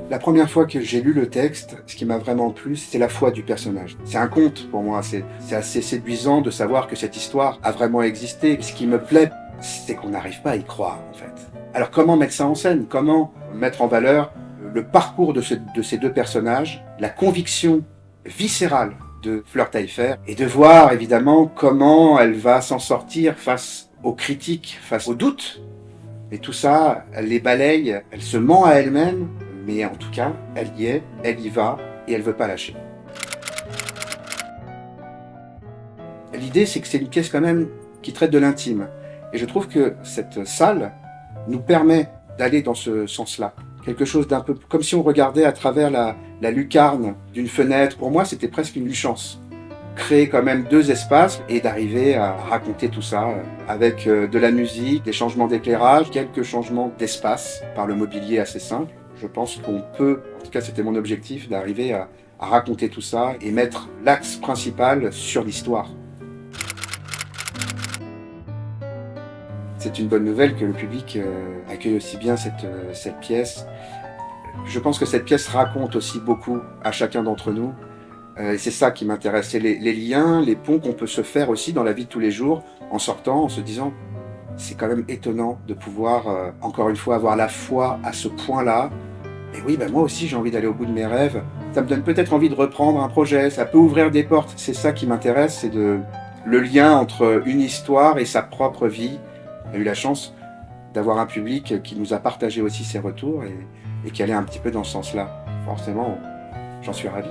La première fois que j'ai lu le texte, ce qui m'a vraiment plu, c'est la foi du personnage. C'est un conte pour moi, c'est assez séduisant de savoir que cette histoire a vraiment existé. Et ce qui me plaît, c'est qu'on n'arrive pas à y croire, en fait. Alors comment mettre ça en scène? Comment mettre en valeur le parcours de ces deux personnages, la conviction viscérale de Fleur Taillefer, et de voir évidemment comment elle va s'en sortir face aux critiques, face aux doutes. Et tout ça, elle les balaye, elle se ment à elle-même, mais en tout cas, elle y est, elle y va, et elle veut pas lâcher. L'idée, c'est que c'est une pièce quand même qui traite de l'intime. Et je trouve que cette salle nous permet d'aller dans ce sens-là. Quelque chose d'un peu comme si on regardait à travers la lucarne d'une fenêtre. Pour moi, c'était presque une chance. Créer quand même deux espaces et d'arriver à raconter tout ça avec de la musique, des changements d'éclairage, quelques changements d'espace par le mobilier assez simple. Je pense qu'on peut, en tout cas c'était mon objectif, d'arriver à raconter tout ça et mettre l'axe principal sur l'histoire. C'est une bonne nouvelle que le public accueille aussi bien cette pièce. Je pense que cette pièce raconte aussi beaucoup à chacun d'entre nous. Et c'est ça qui m'intéresse, c'est les liens, les ponts qu'on peut se faire aussi dans la vie de tous les jours, en sortant, en se disant, c'est quand même étonnant de pouvoir, encore une fois, avoir la foi à ce point-là. Et oui, ben moi aussi j'ai envie d'aller au bout de mes rêves. Ça me donne peut-être envie de reprendre un projet, ça peut ouvrir des portes. C'est ça qui m'intéresse, c'est le lien entre une histoire et sa propre vie. J'ai eu la chance d'avoir un public qui nous a partagé aussi ses retours et qui allait un petit peu dans ce sens-là. Forcément, j'en suis ravi.